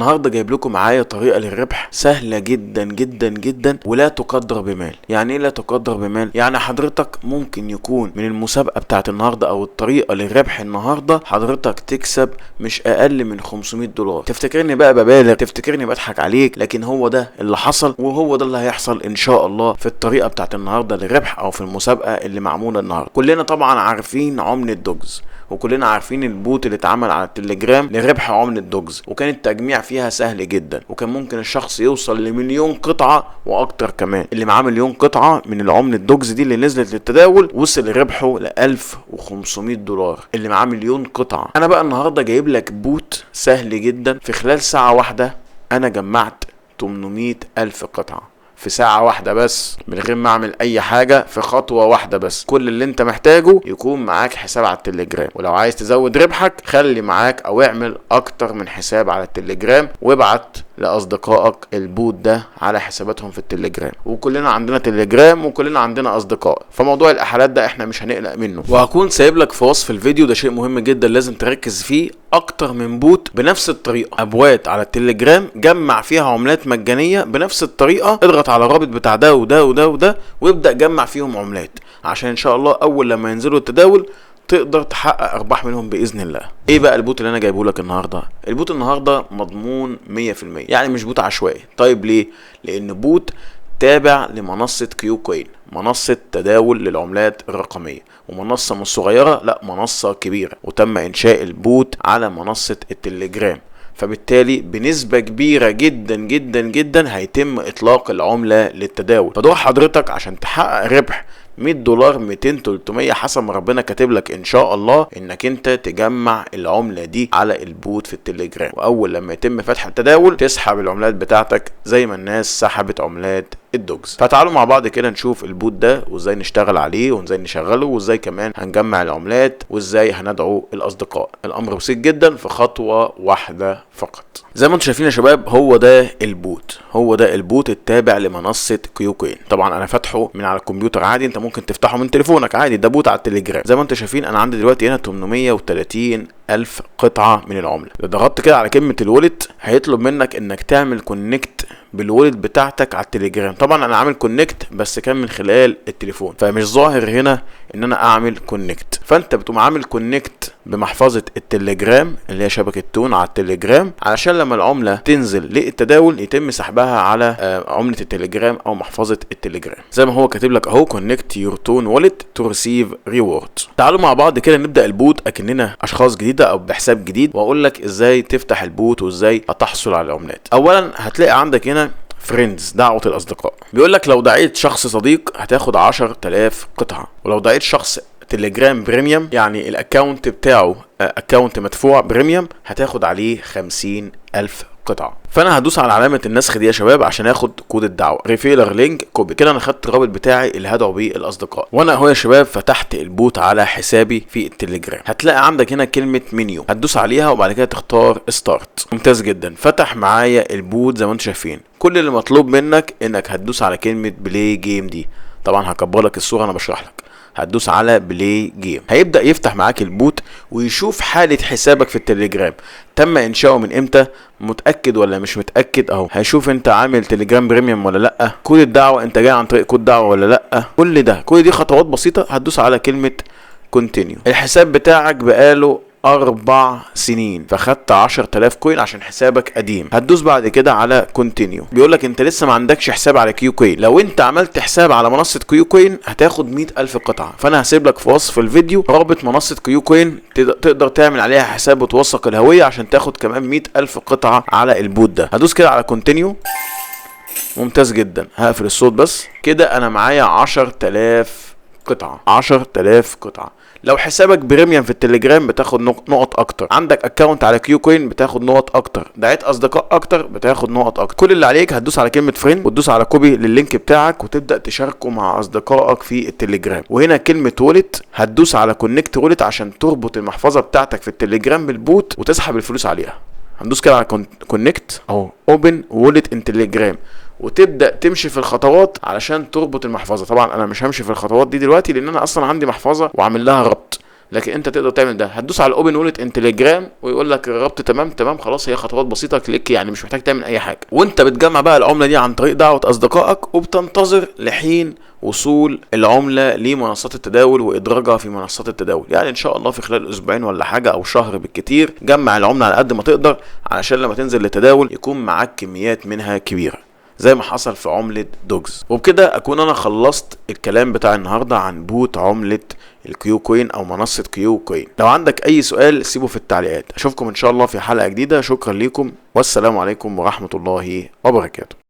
النهارده جايب لكم معايا طريقه للربح سهله جدا جدا جدا ولا تقدر بمال. يعني ايه لا تقدر بمال؟ يعني حضرتك ممكن يكون من المسابقه بتاعت النهارده او الطريقه للربح النهارده حضرتك تكسب مش اقل من $500. تفتكرني بقى ببالغ، تفتكرني بضحك عليك، لكن هو ده اللي حصل وهو ده اللي هيحصل ان شاء الله في الطريقه بتاعت النهارده للربح او في المسابقه اللي معموله النهارده. كلنا طبعا عارفين عملة دوجز، وكلنا عارفين البوت اللي اتعمل على التليجرام لربح عملة دوجز، وكان التجميع فيها سهل جدا، وكان ممكن الشخص يوصل ل1,000,000 قطعة واكتر كمان. اللي معاه 1,000,000 قطعة من العملة دوجز دي اللي نزلت للتداول وصل ربحه $1,500 اللي معاه 1,000,000 قطعة. انا بقى النهاردة جايب لك بوت سهل جدا، في خلال ساعة واحدة انا جمعت 800,000 قطعة في ساعة واحدة بس، من غير ما اعمل اي حاجة، في خطوة واحدة بس. كل اللي انت محتاجه يكون معاك حساب على التليجرام، ولو عايز تزود ربحك خلي معاك او اعمل اكتر من حساب على التليجرام وابعت لاصدقائك البوت ده على حساباتهم في التليجرام. وكلنا عندنا تليجرام وكلنا عندنا اصدقاء، فموضوع الاحالات ده احنا مش هنقلق منه. وهكون سايب لك في وصف الفيديو ده شيء مهم جدا لازم تركز فيه، اكتر من بوت بنفس الطريقه، ابوات على التليجرام جمع فيها عملات مجانيه بنفس الطريقه. اضغط على الرابط بتاع ده وده وده وده وابدا جمع فيهم عملات، عشان ان شاء الله اول لما ينزلوا التداول تقدر تحقق ارباح منهم باذن الله. ايه بقى البوت اللي انا جايبه لك النهارده؟ البوت النهارده مضمون 100%، يعني مش بوت عشوائي. طيب ليه؟ لان بوت تابع لمنصة كيوكوين، منصة تداول للعملات الرقمية، ومنصة مش صغيرة، لا منصة كبيرة، وتم انشاء البوت على منصة التليجرام، فبالتالي بنسبة كبيرة جدا جدا جدا هيتم اطلاق العملة للتداول. فدور حضرتك عشان تحقق ربح $100 200 300 حسب ما ربنا كاتب لك ان شاء الله، انك انت تجمع العملة دي على البوت في التليجرام، واول لما يتم فتح التداول تسحب العملات بتاعتك زي ما الناس سحبت عملات الدوجز. فتعالوا مع بعض كده نشوف البوت ده وازاي نشتغل عليه وازاي نشغله وازاي كمان هنجمع العملات وازاي هندعو الاصدقاء. الامر بسيط جدا في خطوة واحدة فقط. زي ما انتم شايفين يا شباب، هو ده البوت، هو ده البوت التابع لمنصة كيوكوين. طبعا انا فاتحه من على الكمبيوتر عادي، انت ممكن تفتحه من تليفونك عادي، ده بوت على التليجرام. زي ما انتم شايفين انا عندي دلوقتي هنا 830,000 قطعة من العملة. لو ضغطت كده على كلمة الولت هيطلب منك انك تعمل كونكت بالولد بتاعتك على التليجرام. طبعا انا عامل كونكت بس كان من خلال التليفون، فمش ظاهر هنا ان انا اعمل كونكت. فانت بتقوم عامل كونكت بمحفظة التليجرام اللي هي شبكة تون على التليجرام، علشان لما العملة تنزل للتداول يتم سحبها على عملة التليجرام او محفظة التليجرام. زي ما هو كاتب لك اهو كونكت يور تون والت تو ريسيف ريورد. تعالوا مع بعض كده نبدا البوت اكننا اشخاص جديده او بحساب جديد، واقول لك ازاي تفتح البوت وازاي هتحصل على العملات. اولا هتلاقي عندك هنا فريندز، دعوة الأصدقاء. بيقول لك لو دعيت شخص صديق هتاخد 10,000 قطعة، ولو دعيت شخص تليجرام بريميوم يعني الاكاونت بتاعه اكاونت مدفوع بريميوم هتاخد عليه 50,000 قطعة. فانا هدوس على علامة النسخ دي يا شباب عشان اخد كود الدعوة، ريفيلر لينك كوبي. كده انا خدت الرابط بتاعي اللي هدعو بيه الاصدقاء، وانا اهو يا شباب فتحت البوت على حسابي في التليجرام. هتلاقي عندك هنا كلمة منيو، هتدوس عليها وبعد كده تختار ستارت. ممتاز جدا، فتح معايا البوت زي ما انتم شايفين. كل اللي مطلوب منك انك هتدوس على كلمة بلاي جيم دي، طبعا هكبر لك الصورة انا بشرح لك. هتدوس على بلاي جيم، هيبدأ يفتح معاك البوت ويشوف حالة حسابك في التليجرام، تم انشاؤه من امتى، متأكد ولا مش متأكد. اهو هيشوف انت عامل تليجرام بريميوم ولا لا، كود الدعوة انت جاي عن طريق كود دعوة ولا لا. كل دي خطوات بسيطة. هتدوس على كلمة كونتينيو. الحساب بتاعك بقاله 4 سنين، فخدت 10,000 كوين عشان حسابك قديم. هتدوس بعد كده على كونتينيو. بيقولك انت لسه ما عندكش حساب على كيوكوين. لو انت عملت حساب على منصة كيوكوين هتاخد 100,000 قطعة. فانا هسيب لك في وصف الفيديو رابط منصة كيوكوين تقدر تعمل عليها حساب وتوثق الهوية عشان تاخد كمان 100,000 قطعة على البوت ده. هدوس كده على كونتينيو. ممتاز جدا، هقفل الصوت بس كده. انا معايا 10,000 قطعة، 10,000 قطعة. لو حسابك بريميوم في التليجرام بتاخد نقط اكتر، عندك اكونت على كيوكوين بتاخد نقط اكتر، دعيت اصدقاء اكتر بتاخد نقط اكتر. كل اللي عليك هتدوس على كلمه فريند وتدوس على كوبي لللينك بتاعك وتبدا تشاركه مع اصدقائك في التليجرام. وهنا كلمه وولت هتدوس على كونكت وولت عشان تربط المحفظه بتاعتك في التليجرام بالبوت وتسحب الفلوس عليها. هندوس كده على كونكت اهو اوبن وولت ان تليجرام، وتبدا تمشي في الخطوات علشان تربط المحفظه. طبعا انا مش همشي في الخطوات دي دلوقتي لان انا اصلا عندي محفظه وعامل لها ربط، لكن انت تقدر تعمل ده. هتدوس على الاوبن وولت ان تليجرام ويقول لك الربط تمام خلاص، هي خطوات بسيطه كليك، يعني مش محتاج تعمل اي حاجه. وانت بتجمع بقى العمله دي عن طريق دعوه اصدقائك، وبتنتظر لحين وصول العمله لمنصات التداول وادراجها في منصات التداول. يعني ان شاء الله في خلال اسبوعين ولا حاجه او شهر بالكتير جمع العمله على قد ما تقدر، علشان لما تنزل للتداول يكون معاك كميات منها كبيره زي ما حصل في عملة دوجز. وبكده اكون انا خلصت الكلام بتاع النهاردة عن بوت عملة الكيو كوين او منصة كيو كوين. لو عندك اي سؤال سيبه في التعليقات. اشوفكم ان شاء الله في حلقة جديدة. شكرا لكم والسلام عليكم ورحمة الله وبركاته.